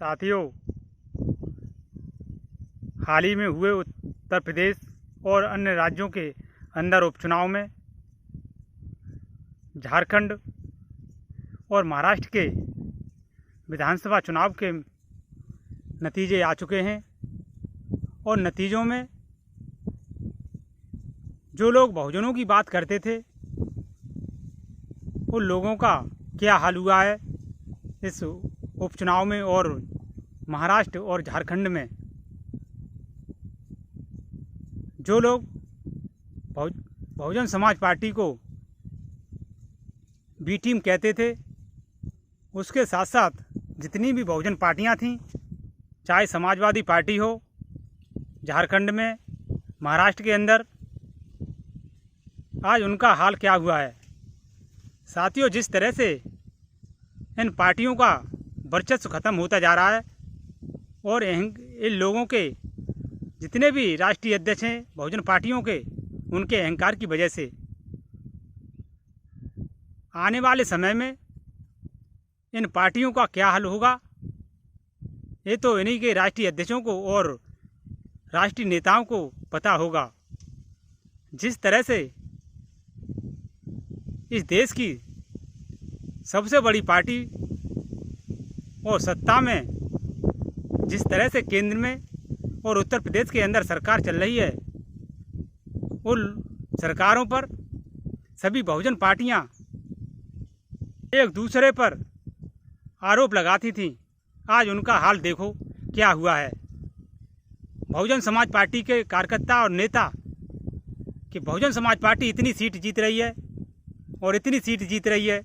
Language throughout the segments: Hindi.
साथियों, हाल ही में हुए उत्तर प्रदेश और अन्य राज्यों के अंदर उपचुनाव में झारखंड और महाराष्ट्र के विधानसभा चुनाव के नतीजे आ चुके हैं और नतीजों में जो लोग बहुजनों की बात करते थे उन लोगों का क्या हाल हुआ है इस उपचुनाव में। और महाराष्ट्र और झारखंड में जो लोग बहुजन समाज पार्टी को बी टीम कहते थे, उसके साथ साथ जितनी भी बहुजन पार्टियां थीं, चाहे समाजवादी पार्टी हो झारखंड में, महाराष्ट्र के अंदर, आज उनका हाल क्या हुआ है। साथियों, जिस तरह से इन पार्टियों का वर्चस्व खत्म होता जा रहा है और इन लोगों के जितने भी राष्ट्रीय अध्यक्ष हैं बहुजन पार्टियों के, उनके अहंकार की वजह से आने वाले समय में इन पार्टियों का क्या हाल होगा, ये तो इन्हीं के राष्ट्रीय अध्यक्षों को और राष्ट्रीय नेताओं को पता होगा। जिस तरह से इस देश की सबसे बड़ी पार्टी और सत्ता में जिस तरह से केंद्र में और उत्तर प्रदेश के अंदर सरकार चल रही है, उन सरकारों पर सभी बहुजन पार्टियां एक दूसरे पर आरोप लगाती थीं। आज उनका हाल देखो क्या हुआ है। बहुजन समाज पार्टी के कार्यकर्ता और नेता कि बहुजन समाज पार्टी इतनी सीट जीत रही है और इतनी सीट जीत रही है,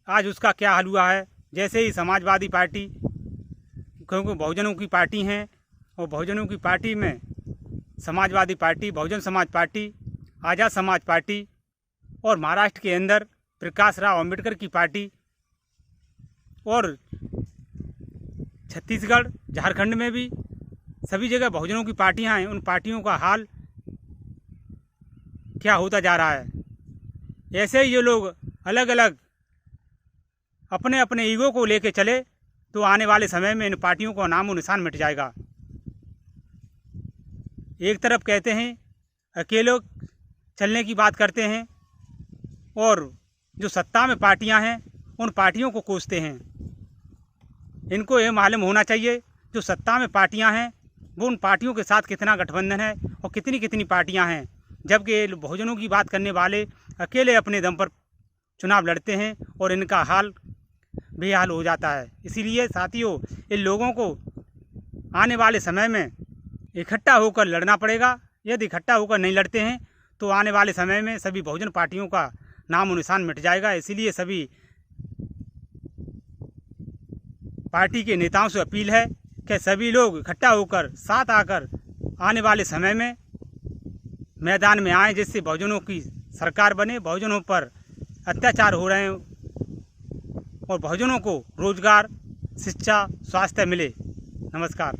आज उसका क्या हाल हुआ है। जैसे ही समाजवादी पार्टी, क्योंकि बहुजनों की पार्टी हैं और बहुजनों की पार्टी में समाजवादी पार्टी, बहुजन समाज पार्टी, आज़ाद समाज पार्टी और महाराष्ट्र के अंदर प्रकाश राव अम्बेडकर की पार्टी और छत्तीसगढ़, झारखंड में भी सभी जगह बहुजनों की पार्टियां हैं। उन पार्टियों का हाल क्या होता जा रहा है। ऐसे ही ये लोग अलग अलग अपने अपने ईगो को लेके चले तो आने वाले समय में इन पार्टियों का नामो निशान मिट जाएगा। एक तरफ कहते हैं अकेले चलने की बात करते हैं और जो सत्ता में पार्टियां हैं उन पार्टियों को कोसते हैं। इनको ये मालूम होना चाहिए जो सत्ता में पार्टियां हैं वो उन पार्टियों के साथ कितना गठबंधन है और कितनी कितनी पार्टियां हैं, जबकि बहुजनों की बात करने वाले अकेले अपने दम पर चुनाव लड़ते हैं और इनका हाल बेहाल हो जाता है। इसीलिए साथियों, इन लोगों को आने वाले समय में इकट्ठा होकर लड़ना पड़ेगा। यदि इकट्ठा होकर नहीं लड़ते हैं तो आने वाले समय में सभी बहुजन पार्टियों का नाम और निशान मिट जाएगा। इसीलिए सभी पार्टी के नेताओं से अपील है कि सभी लोग इकट्ठा होकर साथ आकर आने वाले समय में मैदान में आएँ, जिससे बहुजनों की सरकार बने, बहुजनों पर अत्याचार हो रहे हैं और बहुजनों को रोजगार, शिक्षा, स्वास्थ्य मिले। नमस्कार।